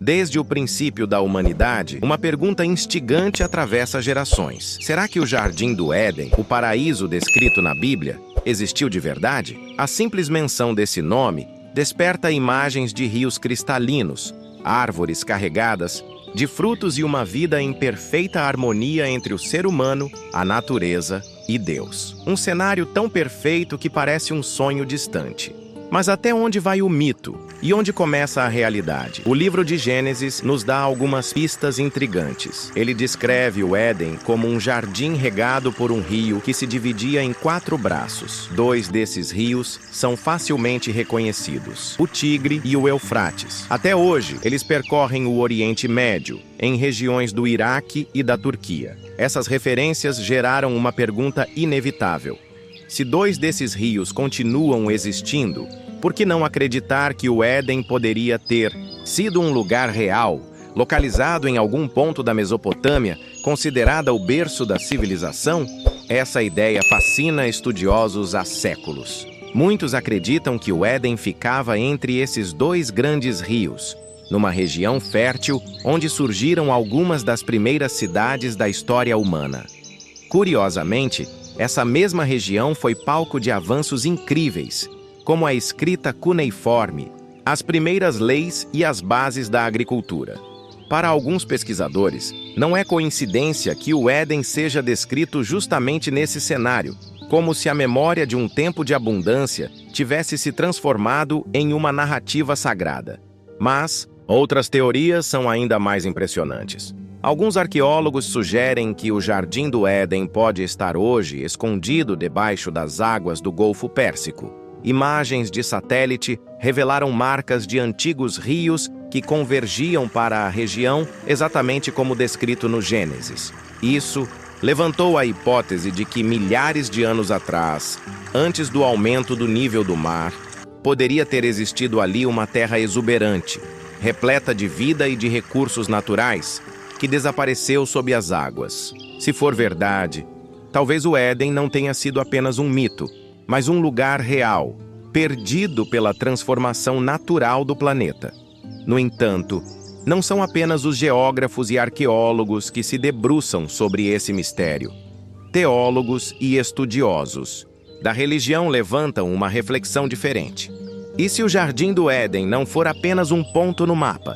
Desde o princípio da humanidade, uma pergunta instigante atravessa gerações. Será que o Jardim do Éden, o paraíso descrito na Bíblia, existiu de verdade? A simples menção desse nome desperta imagens de rios cristalinos, árvores carregadas de frutos e uma vida em perfeita harmonia entre o ser humano, a natureza e Deus. Um cenário tão perfeito que parece um sonho distante. Mas até onde vai o mito? E onde começa a realidade? O livro de Gênesis nos dá algumas pistas intrigantes. Ele descreve o Éden como um jardim regado por um rio que se dividia em 4 braços. 2 desses rios são facilmente reconhecidos: o Tigre e o Eufrates. Até hoje, eles percorrem o Oriente Médio, em regiões do Iraque e da Turquia. Essas referências geraram uma pergunta inevitável. Se 2 desses rios continuam existindo, por que não acreditar que o Éden poderia ter sido um lugar real, localizado em algum ponto da Mesopotâmia, considerada o berço da civilização? Essa ideia fascina estudiosos há séculos. Muitos acreditam que o Éden ficava entre esses 2 grandes rios, numa região fértil onde surgiram algumas das primeiras cidades da história humana. Curiosamente, essa mesma região foi palco de avanços incríveis, como a escrita cuneiforme, as primeiras leis e as bases da agricultura. Para alguns pesquisadores, não é coincidência que o Éden seja descrito justamente nesse cenário, como se a memória de um tempo de abundância tivesse se transformado em uma narrativa sagrada. Mas outras teorias são ainda mais impressionantes. Alguns arqueólogos sugerem que o Jardim do Éden pode estar hoje escondido debaixo das águas do Golfo Pérsico. Imagens de satélite revelaram marcas de antigos rios que convergiam para a região, exatamente como descrito no Gênesis. Isso levantou a hipótese de que milhares de anos atrás, antes do aumento do nível do mar, poderia ter existido ali uma terra exuberante, repleta de vida e de recursos naturais, que desapareceu sob as águas. Se for verdade, talvez o Éden não tenha sido apenas um mito, mas um lugar real, perdido pela transformação natural do planeta. No entanto, não são apenas os geógrafos e arqueólogos que se debruçam sobre esse mistério. Teólogos e estudiosos da religião levantam uma reflexão diferente. E se o Jardim do Éden não for apenas um ponto no mapa?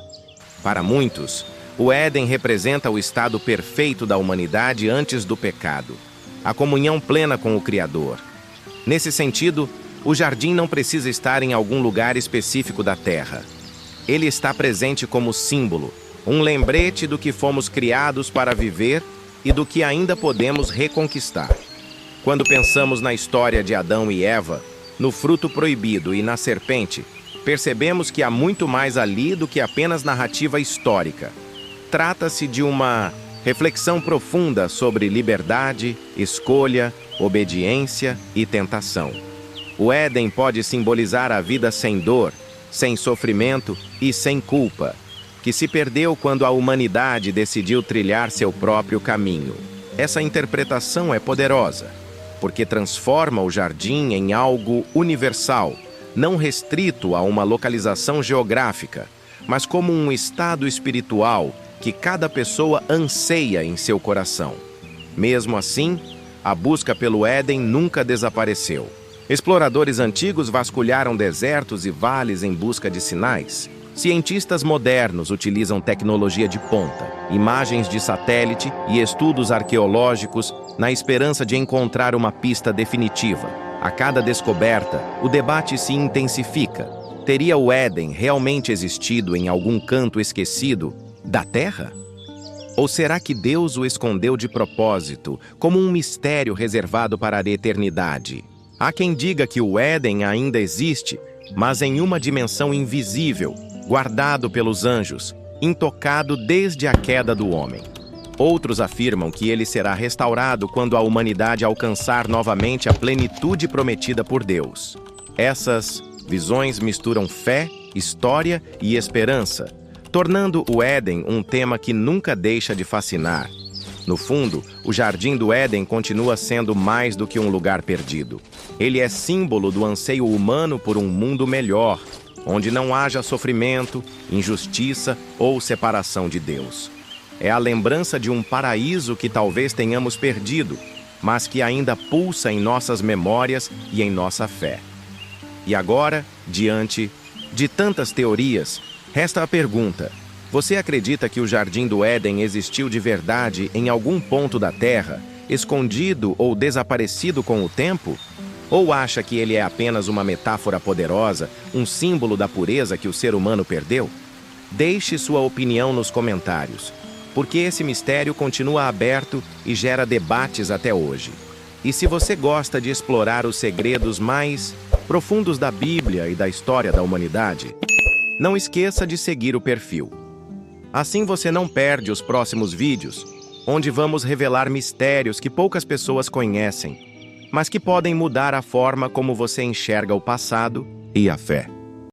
Para muitos, o Éden representa o estado perfeito da humanidade antes do pecado, a comunhão plena com o Criador. Nesse sentido, o jardim não precisa estar em algum lugar específico da Terra. Ele está presente como símbolo, um lembrete do que fomos criados para viver e do que ainda podemos reconquistar. Quando pensamos na história de Adão e Eva, no fruto proibido e na serpente, percebemos que há muito mais ali do que apenas narrativa histórica. Trata-se de uma reflexão profunda sobre liberdade, escolha, obediência e tentação. O Éden pode simbolizar a vida sem dor, sem sofrimento e sem culpa, que se perdeu quando a humanidade decidiu trilhar seu próprio caminho. Essa interpretação é poderosa, porque transforma o jardim em algo universal, não restrito a uma localização geográfica, mas como um estado espiritual que cada pessoa anseia em seu coração. Mesmo assim, a busca pelo Éden nunca desapareceu. Exploradores antigos vasculharam desertos e vales em busca de sinais. Cientistas modernos utilizam tecnologia de ponta, imagens de satélite e estudos arqueológicos na esperança de encontrar uma pista definitiva. A cada descoberta, o debate se intensifica. Teria o Éden realmente existido em algum canto esquecido da Terra? Ou será que Deus o escondeu de propósito, como um mistério reservado para a eternidade? Há quem diga que o Éden ainda existe, mas em uma dimensão invisível, guardado pelos anjos, intocado desde a queda do homem. Outros afirmam que ele será restaurado quando a humanidade alcançar novamente a plenitude prometida por Deus. Essas visões misturam fé, história e esperança, tornando o Éden um tema que nunca deixa de fascinar. No fundo, o Jardim do Éden continua sendo mais do que um lugar perdido. Ele é símbolo do anseio humano por um mundo melhor, onde não haja sofrimento, injustiça ou separação de Deus. É a lembrança de um paraíso que talvez tenhamos perdido, mas que ainda pulsa em nossas memórias e em nossa fé. E agora, diante de tantas teorias, resta a pergunta: você acredita que o Jardim do Éden existiu de verdade em algum ponto da Terra, escondido ou desaparecido com o tempo? Ou acha que ele é apenas uma metáfora poderosa, um símbolo da pureza que o ser humano perdeu? Deixe sua opinião nos comentários, porque esse mistério continua aberto e gera debates até hoje. E se você gosta de explorar os segredos mais profundos da Bíblia e da história da humanidade, não esqueça de seguir o perfil. Assim você não perde os próximos vídeos, onde vamos revelar mistérios que poucas pessoas conhecem, mas que podem mudar a forma como você enxerga o passado e a fé.